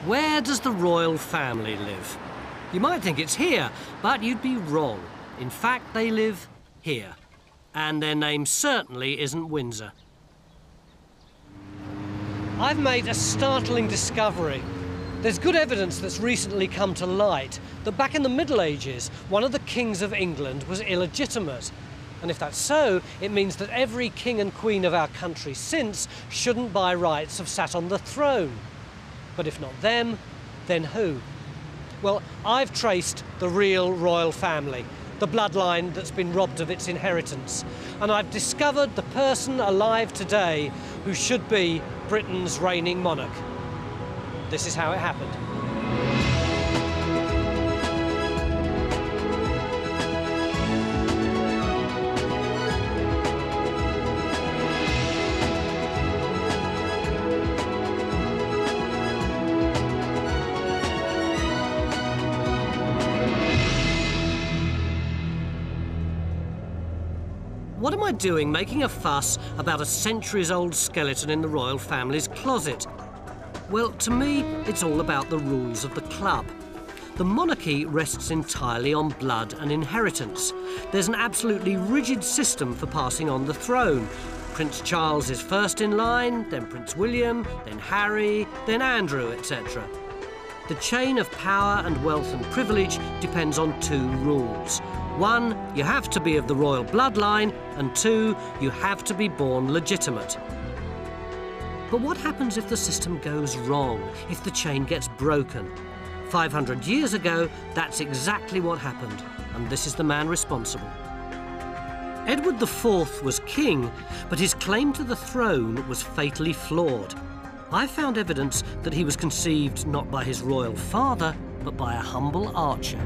Where does the royal family live? You might think it's here, but you'd be wrong. In fact, they live here. And their name certainly isn't Windsor. I've made a startling discovery. There's good evidence that's recently come to light that back in the Middle Ages, one of the kings of England was illegitimate. And if that's so, it means that every king and queen of our country since shouldn't by rights have sat on the throne. But if not them, then who? Well, I've traced the real royal family, the bloodline that's been robbed of its inheritance. And I've discovered the person alive today who should be Britain's reigning monarch. This is how it happened. What am I doing making a fuss about a centuries-old skeleton in the royal family's closet? Well, to me, it's all about the rules of the club. The monarchy rests entirely on blood and inheritance. There's an absolutely rigid system for passing on the throne. Prince Charles is first in line, then Prince William, then Harry, then Andrew, etc. The chain of power and wealth and privilege depends on two rules. One, you have to be of the royal bloodline, and two, you have to be born legitimate. But what happens if the system goes wrong, if the chain gets broken? 500 years ago, that's exactly what happened, and this is the man responsible. Edward IV was king, but his claim to the throne was fatally flawed. I found evidence that he was conceived not by his royal father, but by a humble archer.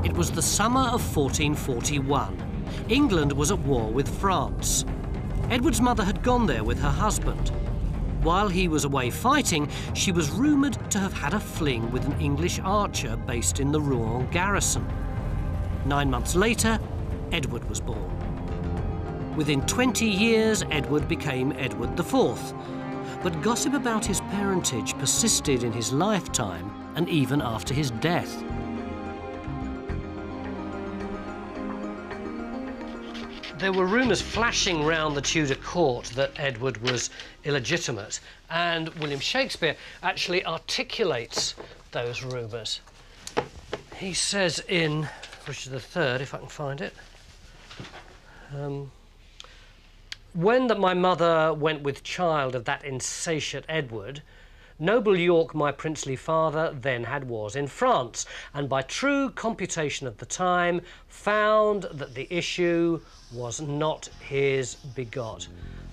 It was the summer of 1441. England was at war with France. Edward's mother had gone there with her husband. While he was away fighting, she was rumoured to have had a fling with an English archer based in the Rouen garrison. 9 months later, Edward was born. Within 20 years, Edward became Edward IV. But gossip about his parentage persisted in his lifetime and even after his death. There were rumours flashing round the Tudor court that Edward was illegitimate, and William Shakespeare actually articulates those rumours. He says in Richard III, if I can find it, when that my mother went with child of that insatiate Edward, noble York, my princely father, then had wars in France, and by true computation of the time, found that the issue was not his begot.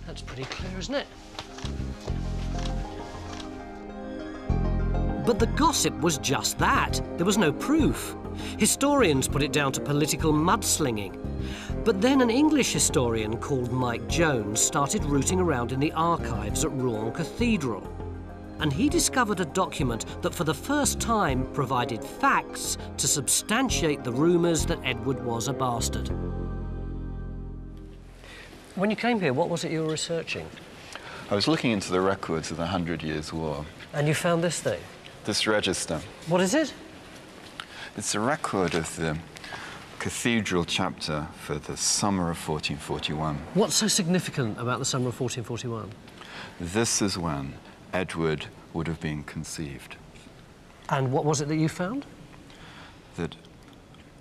That's pretty clear, isn't it? But the gossip was just that. There was no proof. Historians put it down to political mudslinging. But then an English historian called Mike Jones started rooting around in the archives at Rouen Cathedral. And he discovered a document that for the first time provided facts to substantiate the rumours that Edward was a bastard. When you came here, what was it you were researching? I was looking into the records of the 100 Years' War. And you found this thing? This register. What is it? It's a record of the cathedral chapter for the summer of 1441. What's so significant about the summer of 1441? This is when Edward would have been conceived. And what was it that you found? That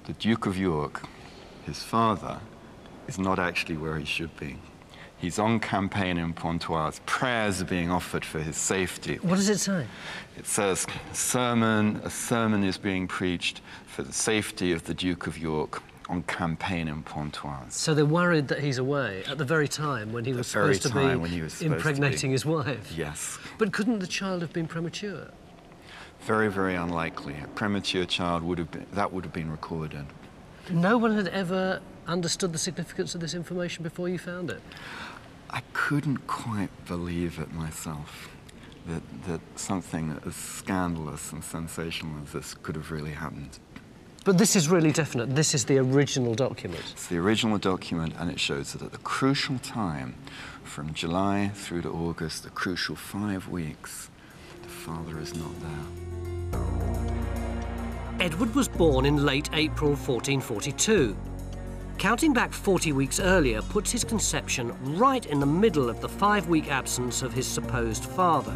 the Duke of York, his father, is not actually where he should be. He's on campaign in Pontoise. Prayers are being offered for his safety. What does it say? It says, a sermon is being preached for the safety of the Duke of York on campaign in Pontoise. So they're worried that he's away at the very time when he was supposed to be impregnating his wife? Yes. But couldn't the child have been premature? Very, very unlikely. A premature child would have been recorded. No one had ever understood the significance of this information before you found it? I couldn't quite believe it myself, that something as scandalous and sensational as this could have really happened. But this is really definite. This is the original document. It's the original document, and it shows that at the crucial time, from July through to August, the crucial 5 weeks, the father is not there. Edward was born in late April 1442. Counting back 40 weeks earlier puts his conception right in the middle of the 5-week absence of his supposed father.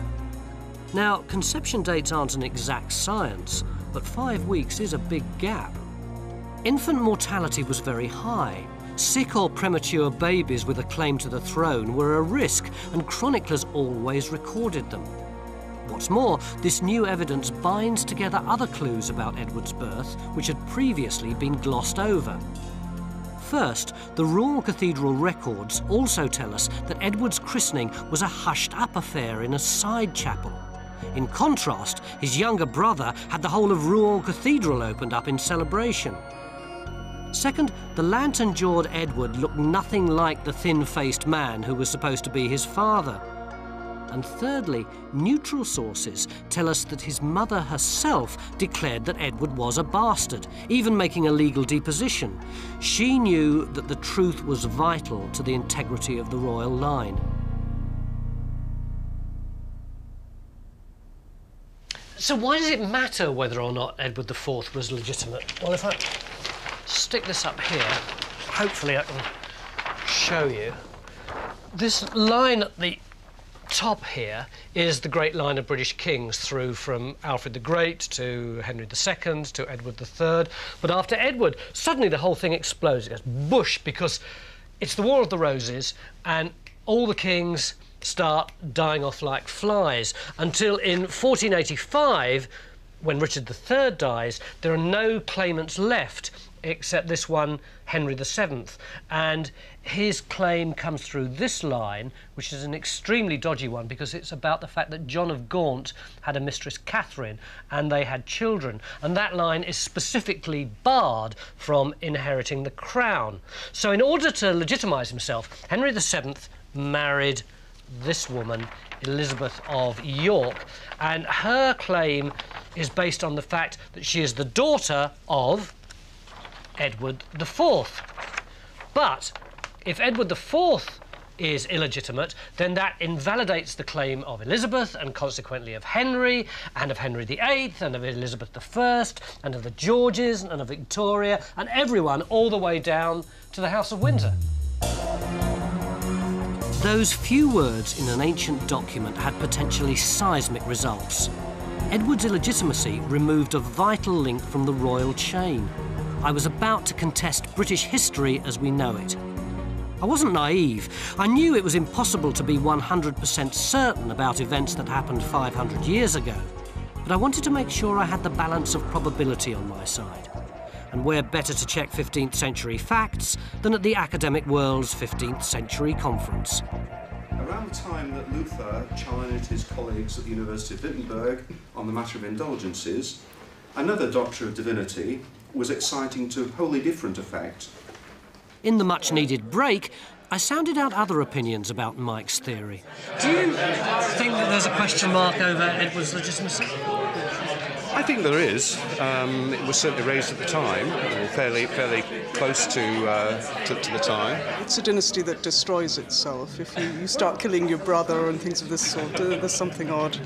Now, conception dates aren't an exact science, but 5 weeks is a big gap. Infant mortality was very high. Sick or premature babies with a claim to the throne were a risk, and chroniclers always recorded them. What's more, this new evidence binds together other clues about Edward's birth, which had previously been glossed over. First, the Rouen Cathedral records also tell us that Edward's christening was a hushed-up affair in a side chapel. In contrast, his younger brother had the whole of Rouen Cathedral opened up in celebration. Second, the lantern-jawed Edward looked nothing like the thin-faced man who was supposed to be his father. And thirdly, neutral sources tell us that his mother herself declared that Edward was a bastard, even making a legal deposition. She knew that the truth was vital to the integrity of the royal line. So why does it matter whether or not Edward IV was legitimate? Well, if I stick this up here, hopefully I can show you. This line at the top here is the great line of British kings through from Alfred the Great to Henry II to Edward III. But after Edward, suddenly the whole thing explodes. It goes bush, because it's the War of the Roses and all the kings start dying off like flies until in 1485, when Richard III dies, there are no claimants left except this one, Henry VII. And his claim comes through this line, which is an extremely dodgy one because it's about the fact that John of Gaunt had a mistress, Catherine, and they had children. And that line is specifically barred from inheriting the crown. So in order to legitimise himself, Henry VII married this woman, Elizabeth of York, and her claim is based on the fact that she is the daughter of Edward IV. But if Edward IV is illegitimate, then that invalidates the claim of Elizabeth and consequently of Henry and of Henry VIII and of Elizabeth I and of the Georges and of Victoria and everyone all the way down to the House of Windsor. Those few words in an ancient document had potentially seismic results. Edward's illegitimacy removed a vital link from the royal chain. I was about to contest British history as we know it. I wasn't naive. I knew it was impossible to be 100% certain about events that happened 500 years ago. But I wanted to make sure I had the balance of probability on my side. And where better to check 15th century facts than at the academic world's 15th century conference. Around the time that Luther challenged his colleagues at the University of Wittenberg on the matter of indulgences, another doctor of divinity was exciting to wholly different effect. In the much-needed break, I sounded out other opinions about Mike's theory. Do you think that there's a question mark over Edward's legitimacy? I think there is. It was certainly raised at the time, or fairly close to the time. It's a dynasty that destroys itself. If you start killing your brother and things of this sort, there's something odd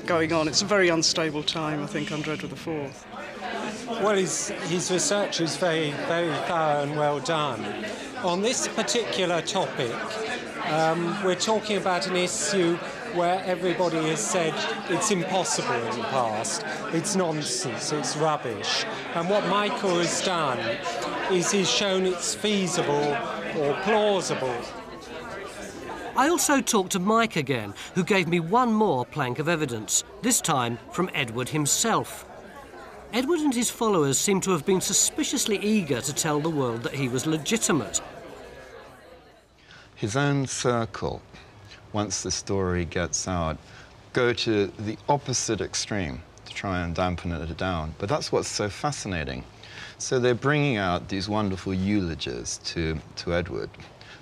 going on. It's a very unstable time, I think, under Edward IV. Well, his research is very, very thorough and well done. On this particular topic, we're talking about an issue where everybody has said it's impossible in the past, it's nonsense, it's rubbish. And what Michael has done is he's shown it's feasible or plausible. I also talked to Mike again, who gave me one more plank of evidence, this time from Edward himself. Edward and his followers seem to have been suspiciously eager to tell the world that he was legitimate. His own circle, once the story gets out, go to the opposite extreme to try and dampen it down. But that's what's so fascinating. So they're bringing out these wonderful eulogies to Edward,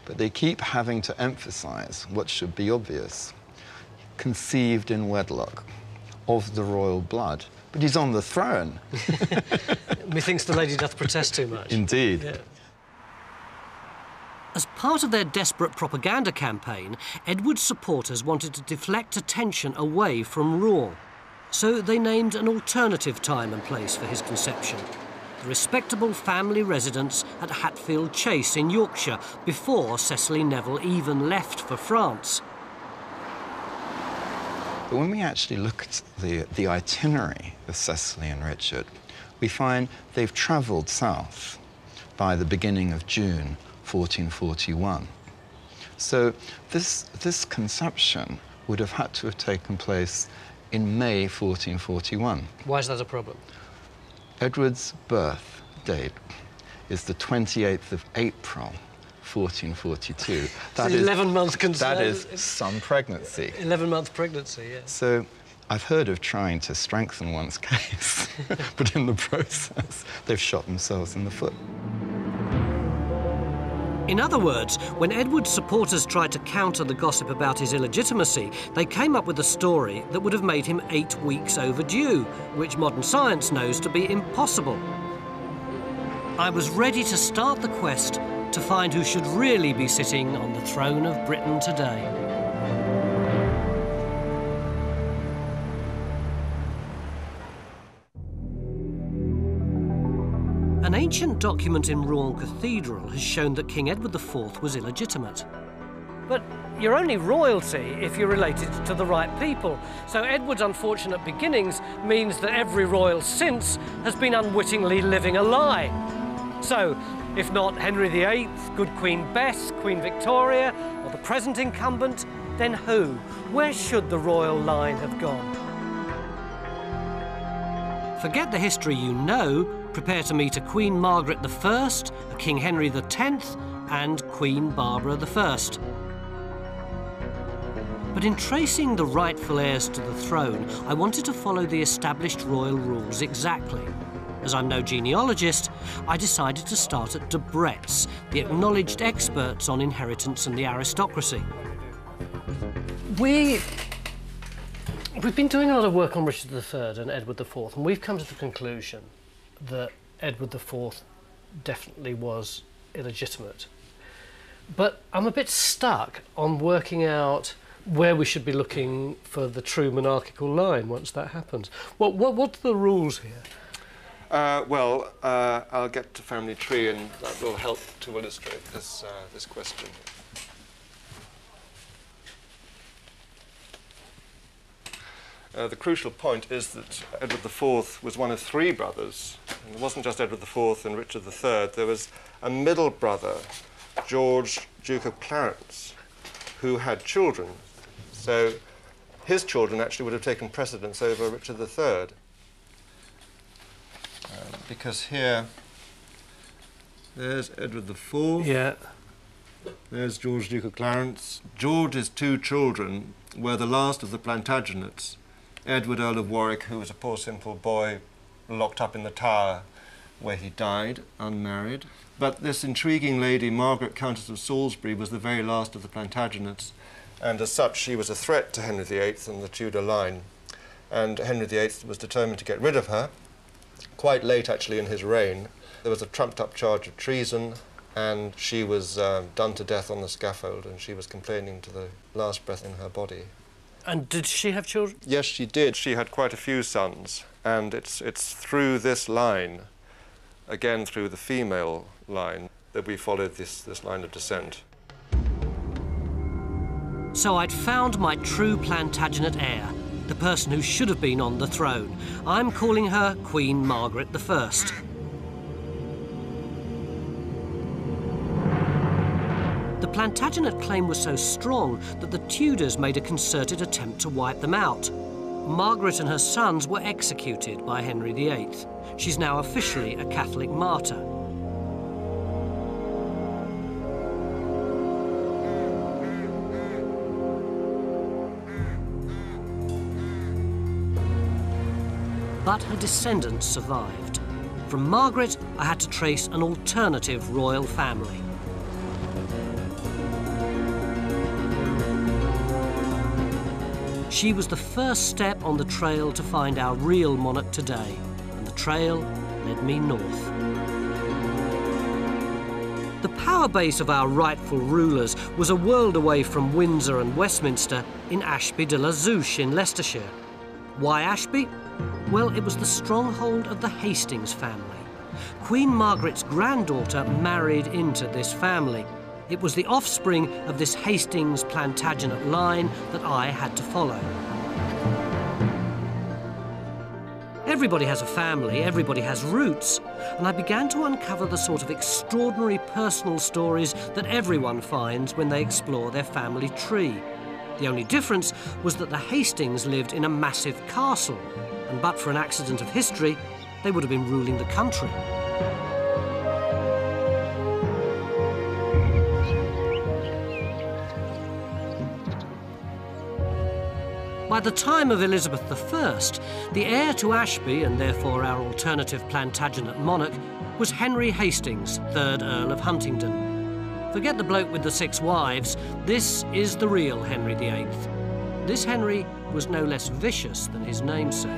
but they keep having to emphasize what should be obvious. Conceived in wedlock, of the royal blood, But he's on the throne. Methinks the lady doth protest too much. Indeed. Yeah. As part of their desperate propaganda campaign, Edward's supporters wanted to deflect attention away from Rouen. So they named an alternative time and place for his conception. The respectable family residence at Hatfield Chase in Yorkshire, before Cecily Neville even left for France. But when we actually look at the itinerary of Cecily and Richard, we find they've travelled south by the beginning of June 1441. So this conception would have had to have taken place in May 1441. Why is that a problem? Edward's birth date is the 28th of April, 1442. That is 11-month That is some pregnancy. 11-month pregnancy, yes. So I've heard of trying to strengthen one's case, but in the process, they've shot themselves in the foot. In other words, when Edward's supporters tried to counter the gossip about his illegitimacy, they came up with a story that would have made him 8 weeks overdue, which modern science knows to be impossible. I was ready to start the quest to find who should really be sitting on the throne of Britain today. An ancient document in Rouen Cathedral has shown that King Edward IV was illegitimate. But you're only royalty if you're related to the right people. So Edward's unfortunate beginnings means that every royal since has been unwittingly living a lie. So, if not Henry VIII, good Queen Bess, Queen Victoria, or the present incumbent, then who? Where should the royal line have gone? Forget the history you know. Prepare to meet a Queen Margaret I, a King Henry X, and Queen Barbara I. But in tracing the rightful heirs to the throne, I wanted to follow the established royal rules exactly. As I'm no genealogist, I decided to start at Debrett's, the acknowledged experts on inheritance and the aristocracy. We've been doing a lot of work on Richard III and Edward IV, and we've come to the conclusion that Edward IV definitely was illegitimate. But I'm a bit stuck on working out where we should be looking for the true monarchical line once that happens. What's the rules here? I'll get to family tree, and that will help to illustrate this question. The crucial point is that Edward IV was one of 3 brothers. And it wasn't just Edward IV and Richard III. There was a middle brother, George, Duke of Clarence, who had children. So his children actually would have taken precedence over Richard III. Because here, there's Edward IV. Yeah. There's George, Duke of Clarence. George's 2 children were the last of the Plantagenets. Edward, Earl of Warwick, who was a poor simple boy locked up in the Tower where he died, unmarried. But this intriguing lady, Margaret, Countess of Salisbury, was the very last of the Plantagenets, and as such she was a threat to Henry VIII and the Tudor line. And Henry VIII was determined to get rid of her. Quite late, actually, in his reign, there was a trumped-up charge of treason, and she was done to death on the scaffold, and she was complaining to the last breath in her body. And did she have children? Yes, she did. She had quite a few sons, and it's through this line, again through the female line, that we followed this line of descent. So I'd found my true Plantagenet heir, the person who should have been on the throne. I'm calling her Queen Margaret I. The Plantagenet claim was so strong that the Tudors made a concerted attempt to wipe them out. Margaret and her sons were executed by Henry VIII. She's now officially a Catholic martyr. But her descendants survived. From Margaret, I had to trace an alternative royal family. She was the first step on the trail to find our real monarch today, and the trail led me north. The power base of our rightful rulers was a world away from Windsor and Westminster in Ashby de la Zouch in Leicestershire. Why Ashby? Well, it was the stronghold of the Hastings family. Queen Margaret's granddaughter married into this family. It was the offspring of this Hastings Plantagenet line that I had to follow. Everybody has a family, everybody has roots, and I began to uncover the sort of extraordinary personal stories that everyone finds when they explore their family tree. The only difference was that the Hastings lived in a massive castle, and but for an accident of history, they would have been ruling the country. By the time of Elizabeth I, the heir to Ashby, and therefore our alternative Plantagenet monarch, was Henry Hastings, 3rd Earl of Huntingdon. Forget the bloke with the 6 wives, this is the real Henry VIII. This Henry was no less vicious than his namesake.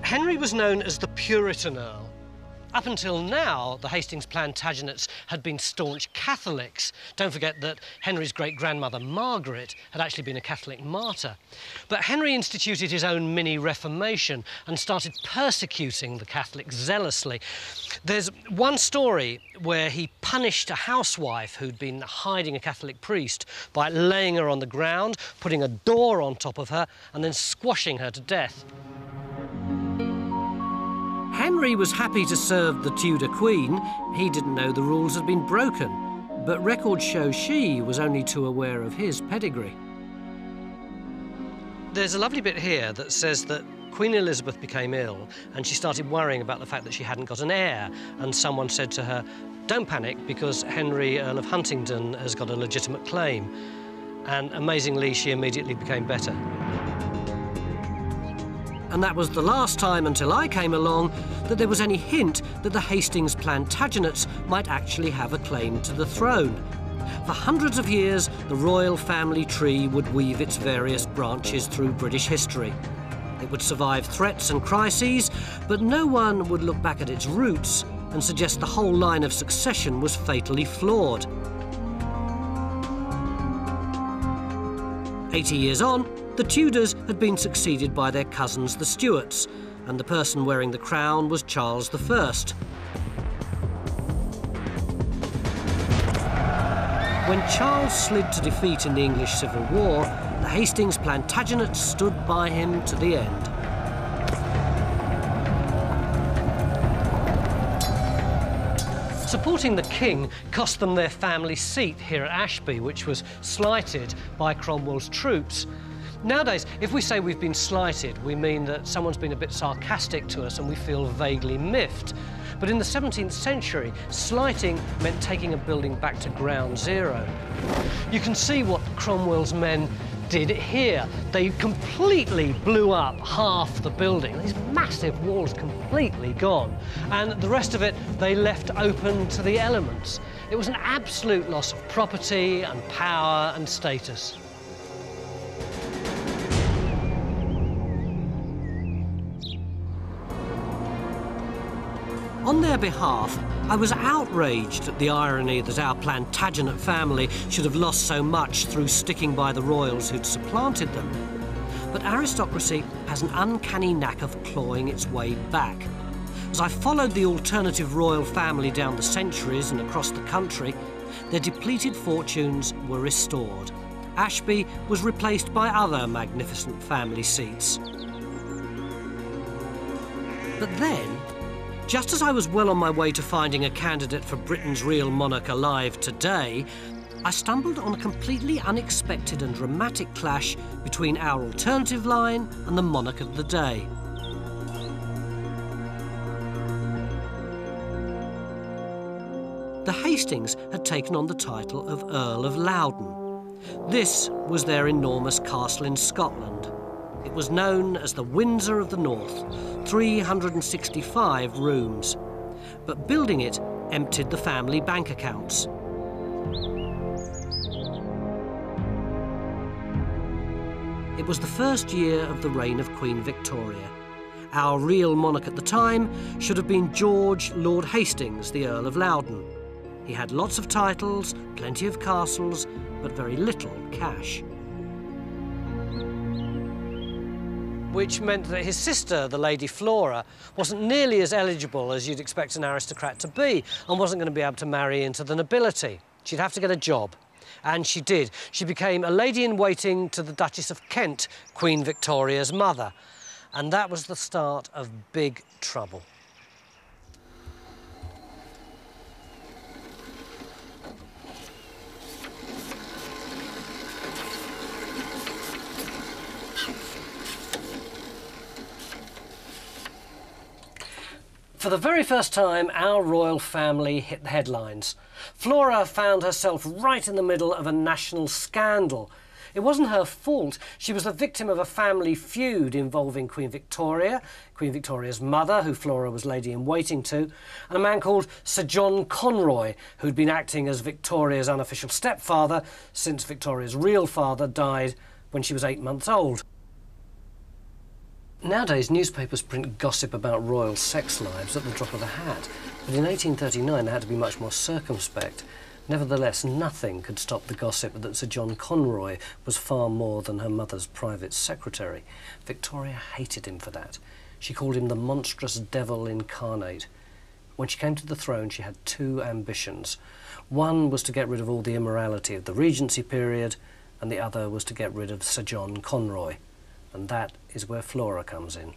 Henry was known as the Puritan Earl. Up until now, the Hastings Plantagenets had been staunch Catholics. Don't forget that Henry's great-grandmother, Margaret, had actually been a Catholic martyr. But Henry instituted his own mini-Reformation and started persecuting the Catholics zealously. There's one story where he punished a housewife who'd been hiding a Catholic priest by laying her on the ground, putting a door on top of her, and then squashing her to death. Henry was happy to serve the Tudor Queen. He didn't know the rules had been broken, but records show she was only too aware of his pedigree. There's a lovely bit here that says that Queen Elizabeth became ill and she started worrying about the fact that she hadn't got an heir, and someone said to her, "Don't panic, because Henry, Earl of Huntingdon, has got a legitimate claim." And amazingly, she immediately became better. And that was the last time, until I came along, that there was any hint that the Hastings Plantagenets might actually have a claim to the throne. For hundreds of years, the royal family tree would weave its various branches through British history. It would survive threats and crises, but no one would look back at its roots and suggest the whole line of succession was fatally flawed. 80 years on, the Tudors had been succeeded by their cousins, the Stuarts, and the person wearing the crown was Charles I. When Charles slid to defeat in the English Civil War, the Hastings Plantagenets stood by him to the end. Supporting the king cost them their family seat here at Ashby, which was slighted by Cromwell's troops. Nowadays, if we say we've been slighted, we mean that someone's been a bit sarcastic to us and we feel vaguely miffed. But in the 17th century, slighting meant taking a building back to ground zero. You can see what Cromwell's men did here. They completely blew up half the building. These massive walls completely gone. And the rest of it, they left open to the elements. It was an absolute loss of property and power and status. On their behalf, I was outraged at the irony that our Plantagenet family should have lost so much through sticking by the royals who'd supplanted them. But aristocracy has an uncanny knack of clawing its way back. As I followed the alternative royal family down the centuries and across the country, their depleted fortunes were restored. Ashby was replaced by other magnificent family seats. But then, just as I was well on my way to finding a candidate for Britain's real monarch alive today, I stumbled on a completely unexpected and dramatic clash between our alternative line and the monarch of the day. The Hastings had taken on the title of Earl of Loudon. This was their enormous castle in Scotland. It was known as the Windsor of the North, 365 rooms. But building it emptied the family bank accounts. It was the first year of the reign of Queen Victoria. Our real monarch at the time should have been George Lord Hastings, the Earl of Loudon. He had lots of titles, plenty of castles, but very little cash. Which meant that his sister, the Lady Flora, wasn't nearly as eligible as you'd expect an aristocrat to be, and wasn't going to be able to marry into the nobility. She'd have to get a job. And she did. She became a lady-in-waiting to the Duchess of Kent, Queen Victoria's mother. And that was the start of big trouble. For the very first time, our royal family hit the headlines. Flora found herself right in the middle of a national scandal. It wasn't her fault. She was the victim of a family feud involving Queen Victoria's mother, who Flora was lady-in-waiting to, and a man called Sir John Conroy, who'd been acting as Victoria's unofficial stepfather since Victoria's real father died when she was 8 months old. Nowadays, newspapers print gossip about royal sex lives at the drop of a hat, but in 1839 they had to be much more circumspect. Nevertheless, nothing could stop the gossip that Sir John Conroy was far more than her mother's private secretary. Victoria hated him for that. She called him the monstrous devil incarnate. When she came to the throne, she had two ambitions. One was to get rid of all the immorality of the Regency period, and the other was to get rid of Sir John Conroy. And that is where Flora comes in.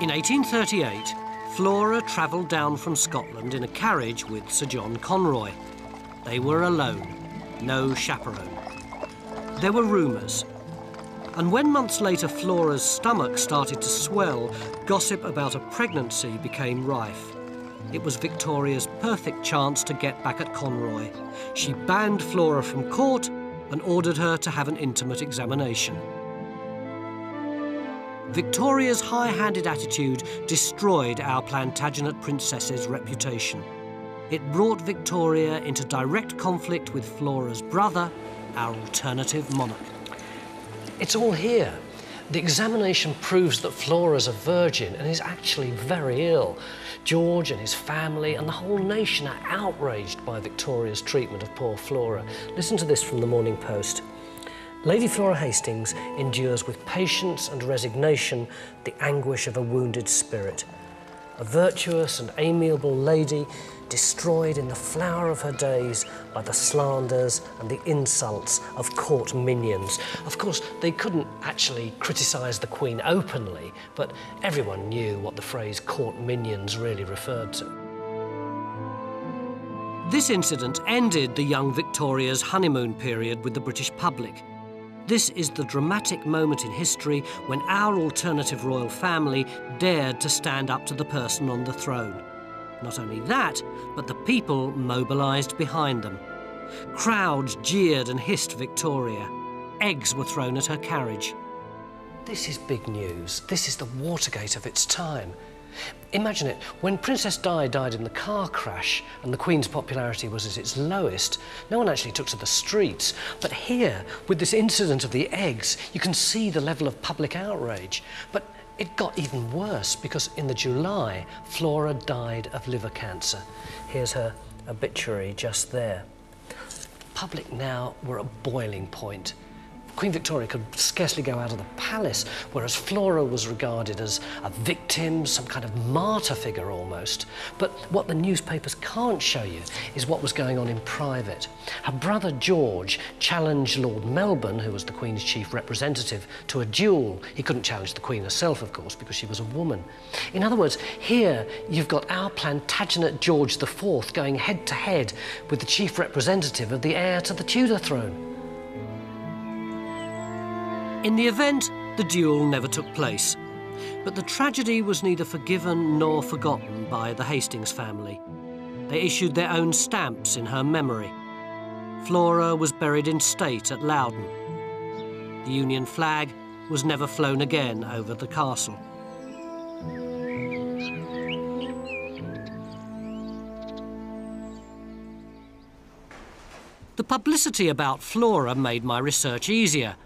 In 1838, Flora travelled down from Scotland in a carriage with Sir John Conroy. They were alone, no chaperone. There were rumours. And when months later Flora's stomach started to swell, gossip about a pregnancy became rife. It was Victoria's perfect chance to get back at Conroy. She banned Flora from court and ordered her to have an intimate examination. Victoria's high-handed attitude destroyed our Plantagenet princess's reputation. It brought Victoria into direct conflict with Flora's brother, our alternative monarch. It's all here. The examination proves that Flora's a virgin and is actually very ill. George and his family and the whole nation are outraged by Victoria's treatment of poor Flora. Listen to this from the Morning Post. Lady Flora Hastings endures with patience and resignation the anguish of a wounded spirit. A virtuous and amiable lady destroyed in the flower of her days by the slanders and the insults of court minions. Of course, they couldn't actually criticise the Queen openly, but everyone knew what the phrase court minions really referred to. This incident ended the young Victoria's honeymoon period with the British public. This is the dramatic moment in history when our alternative royal family dared to stand up to the person on the throne. Not only that, but the people mobilised behind them. Crowds jeered and hissed Victoria. Eggs were thrown at her carriage. This is big news. This is the Watergate of its time. Imagine it, when Princess Di died in the car crash and the Queen's popularity was at its lowest, no one actually took to the streets. But here, with this incident of the eggs, you can see the level of public outrage. But it got even worse because in the July, Flora died of liver cancer. Here's her obituary just there. Public now were at boiling point. Queen Victoria could scarcely go out of the palace, whereas Flora was regarded as a victim, some kind of martyr figure almost. But what the newspapers can't show you is what was going on in private. Her brother George challenged Lord Melbourne, who was the Queen's chief representative, to a duel. He couldn't challenge the Queen herself, of course, because she was a woman. In other words, here you've got our Plantagenet George IV going head-to-head with the chief representative of the heir to the Tudor throne. In the event, the duel never took place. But the tragedy was neither forgiven nor forgotten by the Hastings family. They issued their own stamps in her memory. Flora was buried in state at Loudon. The Union flag was never flown again over the castle. The publicity about Flora made my research easier.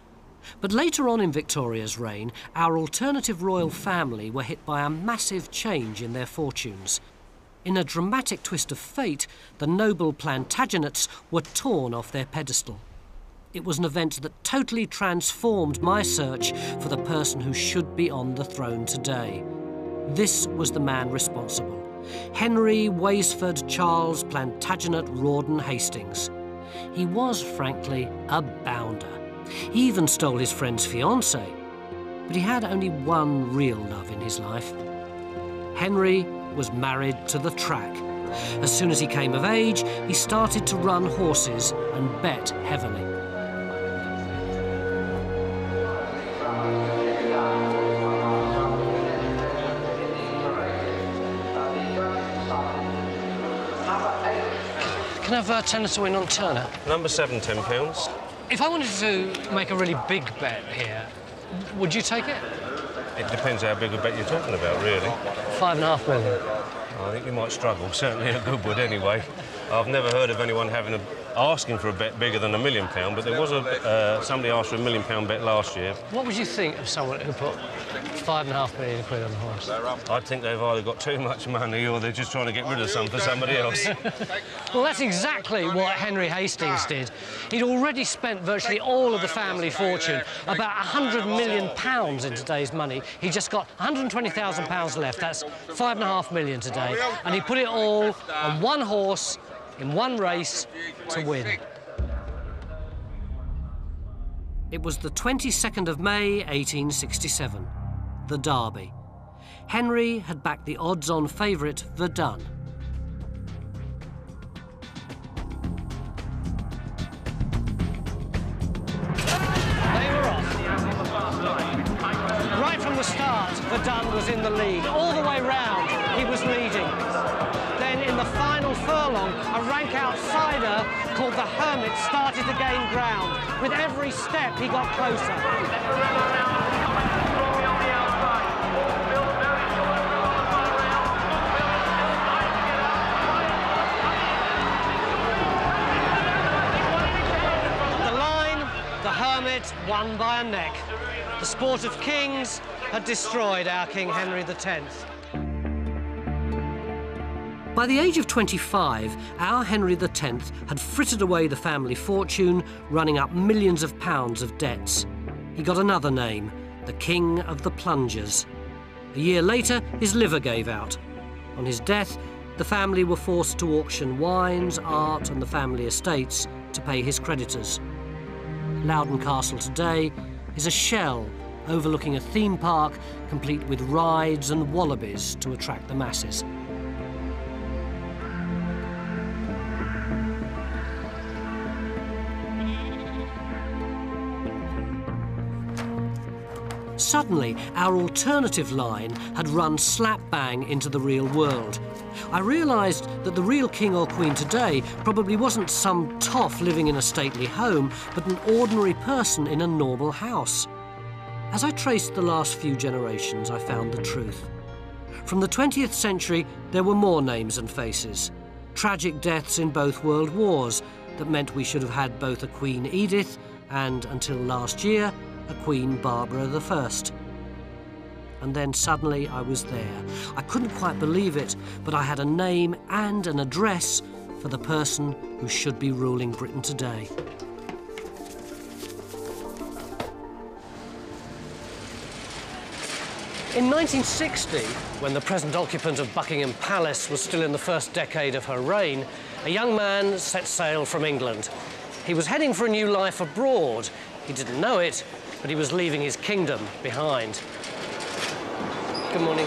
But later on in Victoria's reign, our alternative royal family were hit by a massive change in their fortunes. In a dramatic twist of fate, the noble Plantagenets were torn off their pedestal. It was an event that totally transformed my search for the person who should be on the throne today. This was the man responsible: Henry Weysford Charles Plantagenet Rawdon Hastings. He was, frankly, a bounder. He even stole his friend's fiancée. But he had only one real love in his life. Henry was married to the track. As soon as he came of age, he started to run horses and bet heavily. Can I have 10 to win on Turner? Number 7, £10. If I wanted to make a really big bet here, would you take it? It depends how big a bet you're talking about, really. $5.5 million. I think you might struggle, certainly at Goodwood anyway. I've never heard of anyone asking for a bet bigger than £1 million, but there was somebody asked for £1 million bet last year. What would you think of someone who put £5.5 million on the horse? I think they've either got too much money or they're just trying to get rid of some for somebody else. Well, that's exactly what Henry Hastings did. He'd already spent virtually all of the family fortune, about £100 million in today's money. He just got £120,000 left. That's $5.5 million today. And he put it all on one horse in one race to win. It was the 22nd of May, 1867, the Derby. Henry had backed the odds-on favourite, Verdun. They were off. Right from the start, Verdun was in the lead. All the way round, he was leading. Then in the final furlong, a rank outsider called the Hermit started to gain ground. With every step, he got closer. The line, the Hermit won by a neck. The sport of kings had destroyed our King Henry X. By the age of 25, our Henry X had frittered away the family fortune, running up millions of pounds of debts. He got another name, the King of the Plungers. A year later, his liver gave out. On his death, the family were forced to auction wines, art and the family estates to pay his creditors. Loudon Castle today is a shell overlooking a theme park complete with rides and wallabies to attract the masses. Suddenly, our alternative line had run slap bang into the real world. I realised that the real king or queen today probably wasn't some toff living in a stately home, but an ordinary person in a normal house. As I traced the last few generations, I found the truth. From the 20th century, there were more names and faces. Tragic deaths in both world wars that meant we should have had both a Queen Edith and, until last year, a Queen Barbara I. And then suddenly I was there. I couldn't quite believe it, but I had a name and an address for the person who should be ruling Britain today. In 1960, when the present occupant of Buckingham Palace was still in the first decade of her reign, a young man set sail from England. He was heading for a new life abroad. He didn't know it, but he was leaving his kingdom behind. Good morning.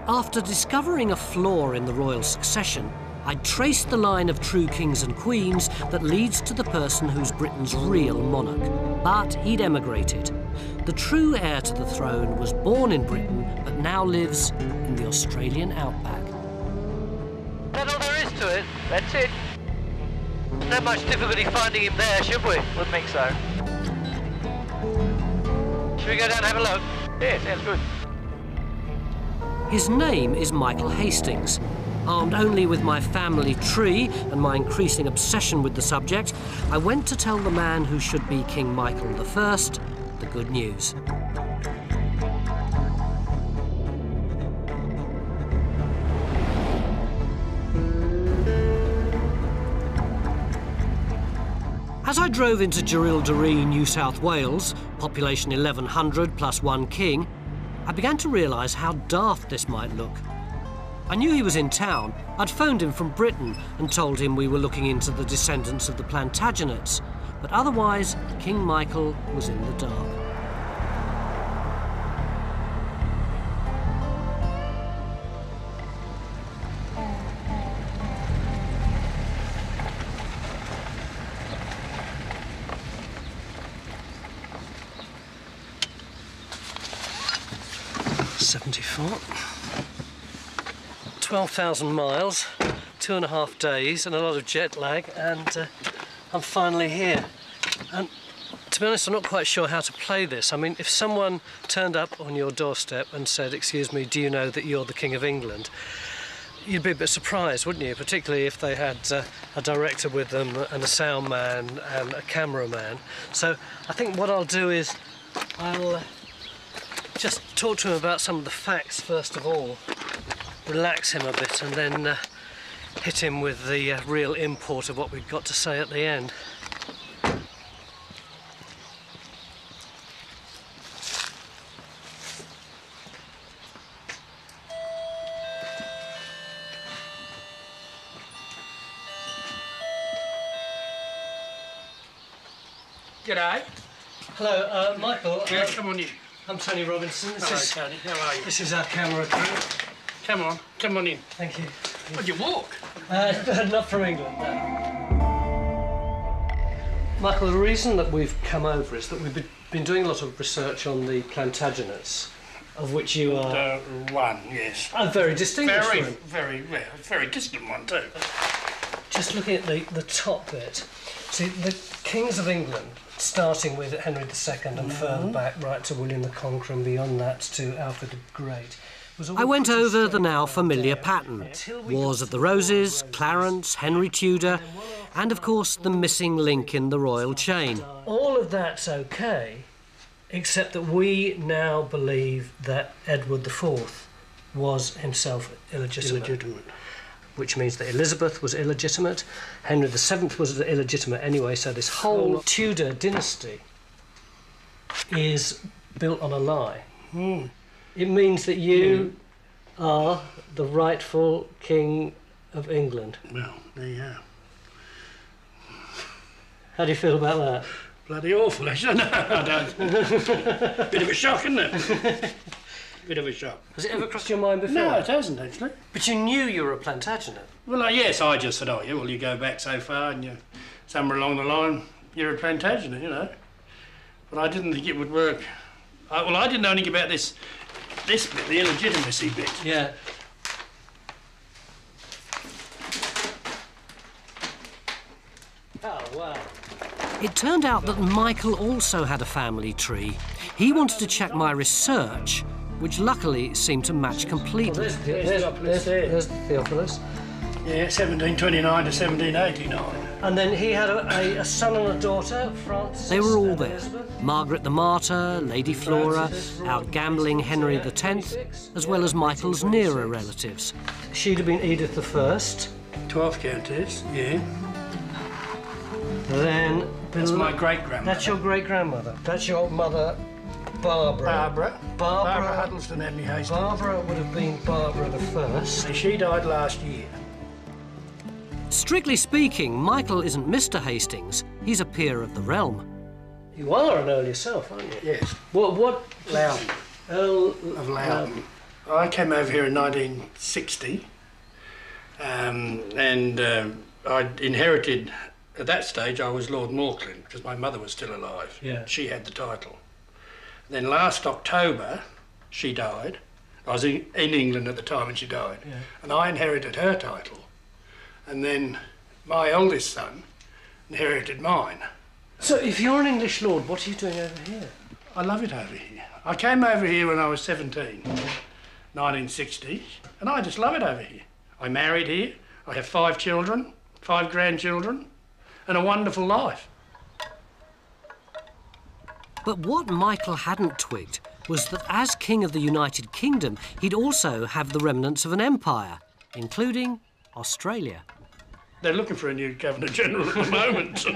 After discovering a flaw in the royal succession, I'd traced the line of true kings and queens that leads to the person who's Britain's real monarch. But he'd emigrated. The true heir to the throne was born in Britain, but now lives in the Australian outback. That's all there is to it. That's it. No much difficulty finding him there, should we? Wouldn't think so. Should we go down and have a look? Yeah, sounds good. His name is Michael Hastings. Armed only with my family tree and my increasing obsession with the subject, I went to tell the man who should be King Michael I the good news. As I drove into Jerilderie, New South Wales, population 1,100 plus one king, I began to realise how daft this might look. I knew he was in town. I'd phoned him from Britain and told him we were looking into the descendants of the Plantagenets, but otherwise King Michael was in the dark. .74. 12,000 miles, 2.5 days and a lot of jet lag, and I'm finally here. And to be honest, I'm not quite sure how to play this. I mean, if someone turned up on your doorstep and said, "Excuse me, do you know that you're the King of England?" you'd be a bit surprised, wouldn't you? Particularly if they had a director with them and a sound man and a cameraman. So I think what I'll do is I'll just talk to him about some of the facts first of all, relax him a bit, and then hit him with the real import of what we've got to say at the end. G'day. Hello, Michael. Yeah, come on in. I'm Tony Robinson. Hello, Tony. How are you? This is our camera crew. Come on in. Thank you. Would you walk? Not from England, no. Michael, the reason that we've come over is that we've been doing a lot of research on the Plantagenets, of which you are... one, yes. A very distinguished one. Very distant one too. Just looking at the top bit, see, the kings of England, starting with Henry II and further back right to William the Conqueror and beyond that to Alfred the Great. I went over the now familiar pattern. Wars of the Roses, Clarence, Henry Tudor, and of course the missing link in the royal chain. All of that's okay, except that we now believe that Edward IV was himself illegitimate. Which means that Elizabeth was illegitimate, Henry VII was illegitimate anyway, so this whole Tudor dynasty is built on a lie. It means that you are the rightful King of England. Well, there you are. How do you feel about that? Bloody awful, actually. No, I don't. Bit of a shock, isn't it? Bit of a shock. Has it ever crossed your mind before? No, it hasn't, actually. But you knew you were a Plantagenet. Well, yes, I just said, oh, yeah, well, you go back so far and you somewhere along the line, you're a Plantagenet, you know. But I didn't think it would work. I didn't know anything about this bit, the illegitimacy bit. Yeah. Oh, wow. It turned out that Michael also had a family tree. He wanted to check my research, which luckily seemed to match completely. There's Theophilus. Yeah, 1729 to 1789. And then he had a son and a daughter, Francis. They were all and there. Elizabeth. Margaret the Martyr, Lady Flora, our gambling Henry X, as well as Michael's nearer relatives. She'd have been Edith I. 12th Countess, yeah. Then... That's my great-grandmother. That's your great-grandmother. That's your mother, Barbara. Barbara Huddleston Henry Hastings. Barbara would have been Barbara I. She died last year. Strictly speaking, Michael isn't Mr. Hastings. He's a peer of the realm. You are an Earl yourself, aren't you? Yes. What? Loudon. Earl of Loudon. I came over here in 1960 and I inherited, at that stage I was Lord Morclin because my mother was still alive. Yeah. She had the title. Then last October she died. I was in England at the time when she died. Yeah. And I inherited her title. And then my oldest son inherited mine. So if you're an English lord, what are you doing over here? I love it over here. I came over here when I was 17, 1960, and I just love it over here. I married here. I have 5 children, 5 grandchildren, and a wonderful life. But what Michael hadn't twigged was that as King of the United Kingdom, he'd also have the remnants of an empire, including Australia. They're looking for a new Governor-General at the moment.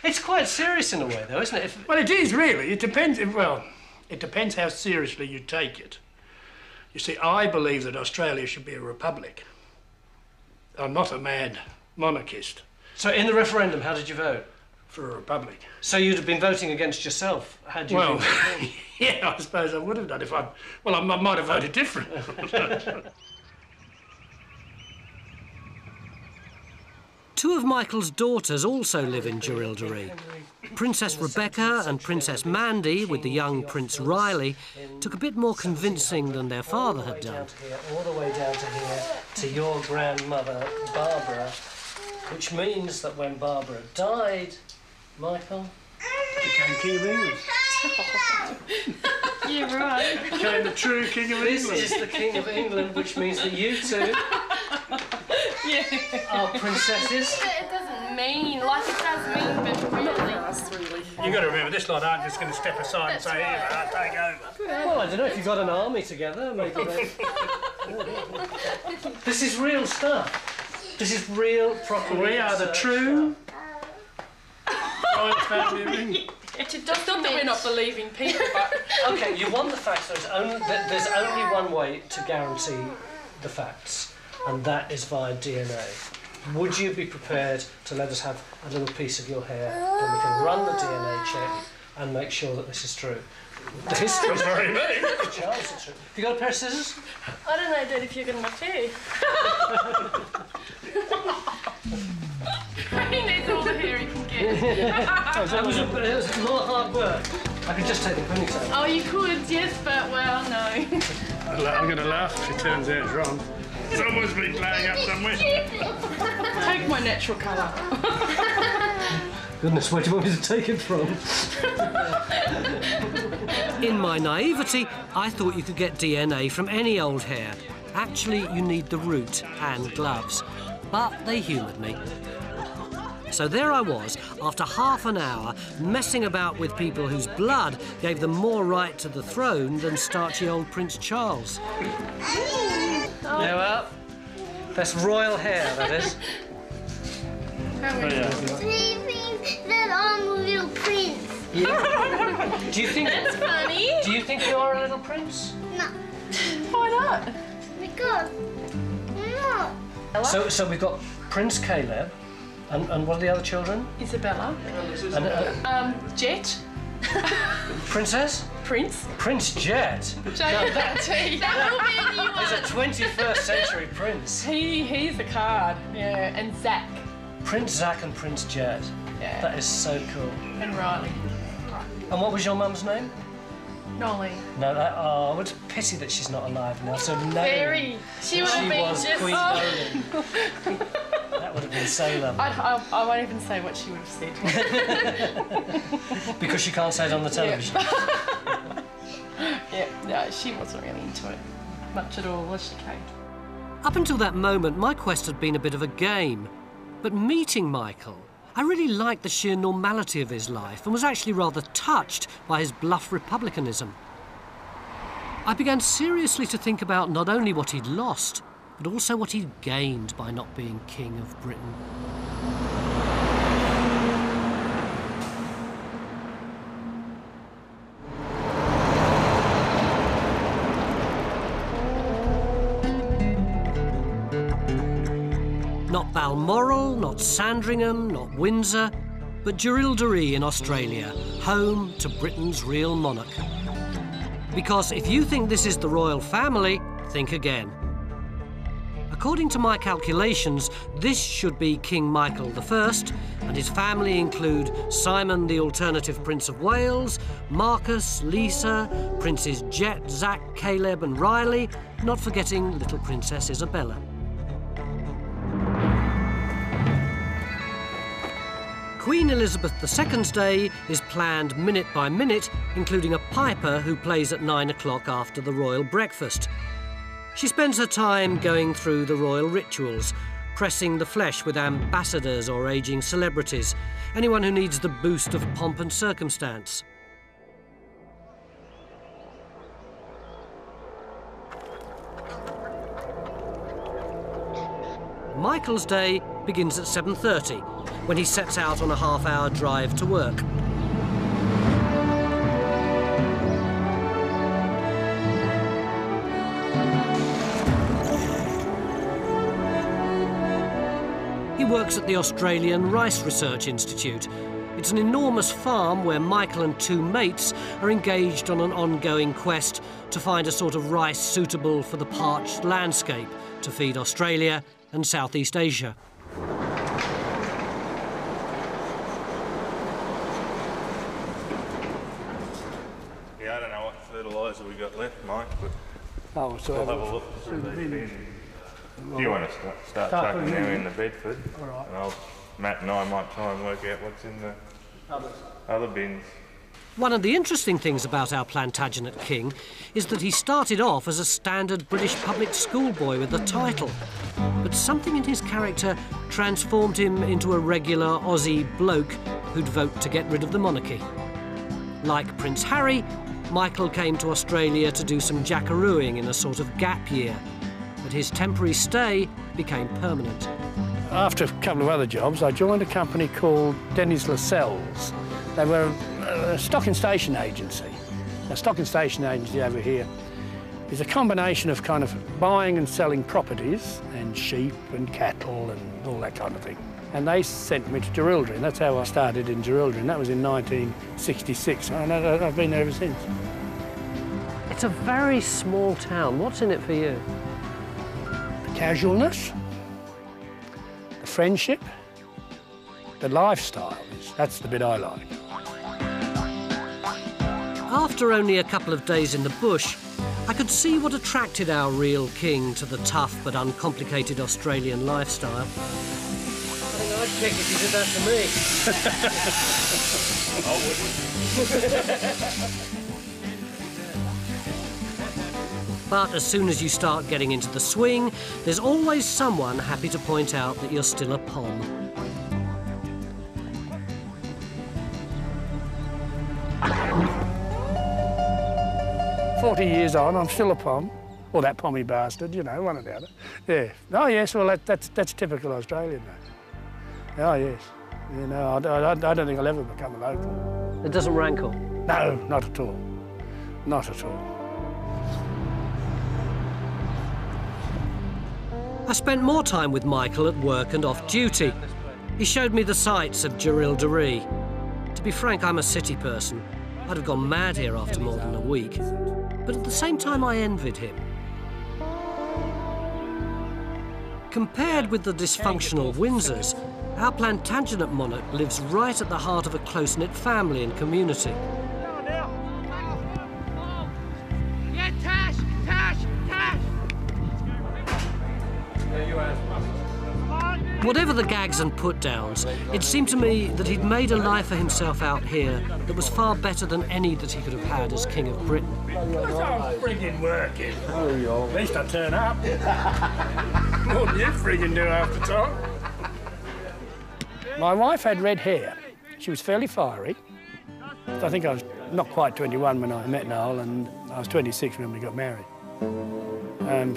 It's quite serious in a way, though, isn't it? Well, it is, really. It depends, it depends how seriously you take it. You see, I believe that Australia should be a republic. I'm not a mad monarchist. So in the referendum, how did you vote? For a republic. So you'd have been voting against yourself, had you Well, been... yeah, I suppose I would have done if I... Well, I might have voted different. Two of Michael's daughters also live in Jerilderie. Princess Rebecca and Princess Mandy, with the young Prince Riley, took a bit more convincing than their father had done. All the way down to here, to your grandmother, Barbara, which means that when Barbara died, Michael became King of England. You're right. Became the true King of This England. is the King of England, which means that you two are princesses. It doesn't mean, like it does mean, but really. You've got to remember, this lot aren't just going to step aside and say, here, I'll take over. Well, I don't know, if you've got an army together, maybe they... This is real stuff. This is real, proper... We are the true royal family of England. It just not that we're not believing people, but... OK, you want the facts, there's only one way to guarantee the facts, and that is via DNA. Would you be prepared to let us have a little piece of your hair, and we can run the DNA check and make sure that this is true? The history is very me. Charles, it's true. Have you got a pair of scissors? I don't know, Dad, if you're going to hair. He needs all the hair he can get. It was a lot of hard work. I could just take the ponytail. Oh, you could, yes, but, well, no. I'm going to laugh if it turns out it's wrong. Someone's been playing up somewhere. Take my natural colour. Goodness, where do you want me to take it from? In my naivety, I thought you could get DNA from any old hair. Actually, you need the root and gloves. But they humoured me. So there I was, after half an hour, messing about with people whose blood gave them more right to the throne than starchy old Prince Charles. Yeah, well, that's royal hair, that is. That I'm a little prince. Yeah. Do you think... That's funny. Do you think you are a little prince? No. Why not? Because no. So we've got Prince Caleb, and what are the other children? Isabella. And, Jet. Princess? Prince. Prince Jet. That will be a new He's a one. 21st century prince. He's a card. Yeah, and Zach. Prince Zach and Prince Jet. Yeah. That is so cool. And Riley. And what was your mum's name? Nolly. No, it's a pity that she's not alive now. So no. Very. She would have been was just. Queen Oh. Nolan. That would have been so lovely. I won't even say what she would have said. Because she can't say it on the television. Yeah, no, she wasn't really into it much at all, was she, Kate? Up until that moment, my quest had been a bit of a game. But meeting Michael, I really liked the sheer normality of his life and was actually rather touched by his bluff republicanism. I began seriously to think about not only what he'd lost, but also what he'd gained by not being King of Britain. Not Balmoral, not Sandringham, not Windsor, but Jerilderie in Australia, home to Britain's real monarch. Because if you think this is the royal family, think again. According to my calculations, this should be King Michael I, and his family include Simon the alternative Prince of Wales, Marcus, Lisa, Princes Jet, Zach, Caleb and Riley, not forgetting little Princess Isabella. Queen Elizabeth II's day is planned minute by minute, including a piper who plays at 9 o'clock after the royal breakfast. She spends her time going through the royal rituals, pressing the flesh with ambassadors or ageing celebrities, anyone who needs the boost of pomp and circumstance. Michael's day begins at 7:30, when he sets out on a half-hour drive to work. He works at the Australian Rice Research Institute. It's an enormous farm where Michael and two mates are engaged on an ongoing quest to find a sort of rice suitable for the parched landscape to feed Australia and Southeast Asia. Yeah, I don't know what fertiliser we got left, Mike, but Oh, so we'll have a look through these bins. Do you want to start chucking them in the Bedford? All right. And Matt and I might try and work out what's in the other bins. One of the interesting things about our Plantagenet king is that he started off as a standard British public school boy with a title. But something in his character transformed him into a regular Aussie bloke who'd vote to get rid of the monarchy. Like Prince Harry, Michael came to Australia to do some jackarooing in a sort of gap year. But his temporary stay became permanent. After a couple of other jobs, I joined a company called Dennis Lascelles. They were a stock and station agency. A stock and station agency over here is a combination of kind of buying and selling properties and sheep and cattle and all that kind of thing. And they sent me to Jerilderie, and that's how I started in Jerilderie, and that was in 1966, and I've been there ever since. It's a very small town. What's in it for you? The casualness, the friendship, the lifestyle, that's the bit I like. After only a couple of days in the bush, I could see what attracted our real king to the tough but uncomplicated Australian lifestyle. I think I'd kick if you did that to me. But as soon as you start getting into the swing, there's always someone happy to point out that you're still a pom. Years on, I'm still a pom, or that pommy bastard, you know, one or the other. Yeah. Oh yes, well that's typical Australian, though. Oh yes. You know, I don't think I'll ever become a local. It doesn't rankle? No, not at all. Not at all. I spent more time with Michael at work and off duty. He showed me the sights of Jerilderie. To be frank, I'm a city person. I'd have gone mad here after more than a week. But at the same time, I envied him. Compared with the dysfunctional Windsors, our Plantagenet monarch lives right at the heart of a close-knit family and community. Yeah, Tash! Tash! Tash! Whatever the gags and put-downs, it seemed to me that he'd made a life for himself out here that was far better than any that he could have had as King of Britain. I'm friggin' working. At least I turn up. More than you friggin' do half the time. My wife had red hair. She was fairly fiery. I think I was not quite 21 when I met Noel, and I was 26 when we got married.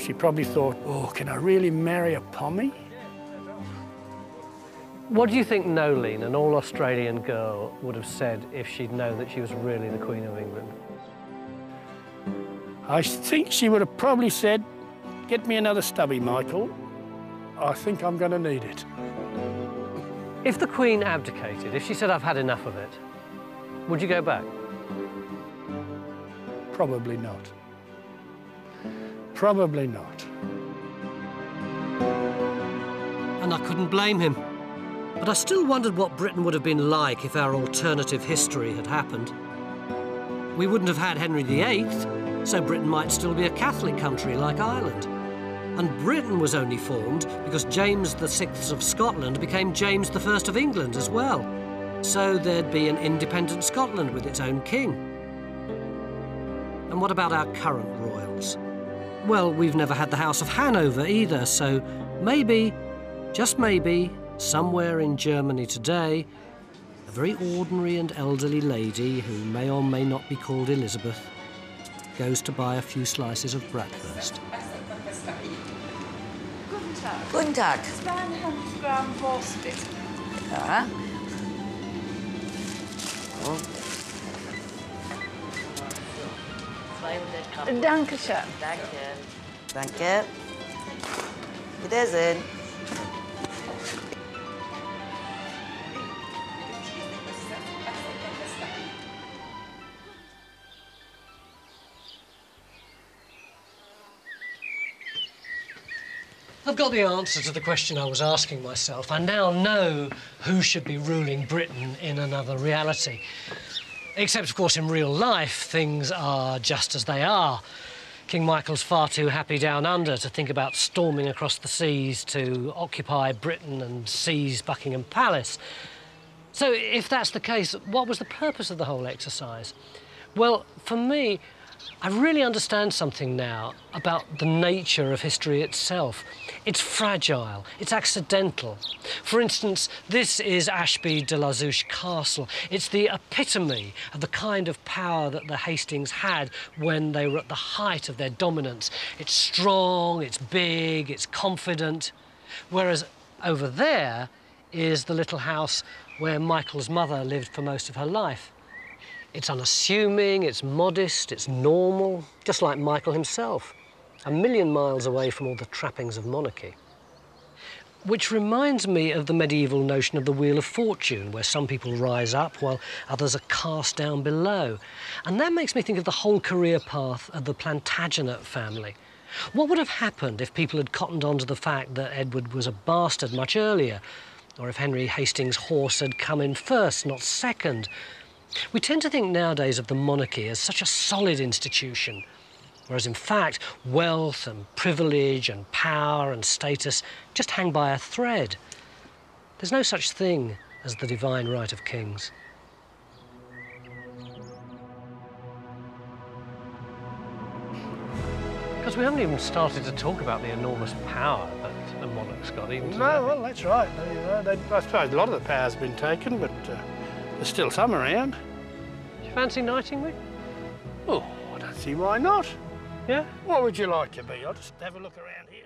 She probably thought, oh, can I really marry a pommy? What do you think Nolene, an all-Australian girl, would have said if she'd known that she was really the Queen of England? I think she would have probably said, get me another stubby, Michael. I think I'm going to need it. If the Queen abdicated, if she said, I've had enough of it, would you go back? Probably not. Probably not. And I couldn't blame him. But I still wondered what Britain would have been like if our alternative history had happened. We wouldn't have had Henry VIII, so Britain might still be a Catholic country like Ireland. And Britain was only formed because James VI of Scotland became James I of England as well. So there'd be an independent Scotland with its own king. And what about our current royals? Well, we've never had the House of Hanover either, so maybe, just maybe, somewhere in Germany today, a very ordinary and elderly lady, who may or may not be called Elizabeth, goes to buy a few slices of bratwurst. Guten Tag. 200 Gramm Wurst, bitte. Ja. Oh. 200 Gramm. Dankeschön. Danke. Danke. Wiedersehen. I've got the answer to the question I was asking myself. I now know who should be ruling Britain in another reality. Except, of course, in real life, things are just as they are. King Michael's far too happy down under to think about storming across the seas to occupy Britain and seize Buckingham Palace. So, if that's the case, what was the purpose of the whole exercise? Well, for me, I really understand something now about the nature of history itself. It's fragile, it's accidental. For instance, this is Ashby de la Zouch Castle. It's the epitome of the kind of power that the Hastings had when they were at the height of their dominance. It's strong, it's big, it's confident. Whereas over there is the little house where Michael's mother lived for most of her life. It's unassuming, it's modest, it's normal, just like Michael himself, a million miles away from all the trappings of monarchy. Which reminds me of the medieval notion of the Wheel of Fortune, where some people rise up while others are cast down below. And that makes me think of the whole career path of the Plantagenet family. What would have happened if people had cottoned on to the fact that Edward was a bastard much earlier, or if Henry Hastings' horse had come in first, not second? We tend to think nowadays of the monarchy as such a solid institution, whereas in fact, wealth and privilege and power and status just hang by a thread. There's no such thing as the divine right of kings. Because we haven't even started to talk about the enormous power that a monarch's got, even today. No, well, that's right. I suppose a lot of the power's been taken, but there's still some around. Do you fancy knighting me? Oh, I don't see why not. Yeah? What would you like to be? I'll just have a look around here.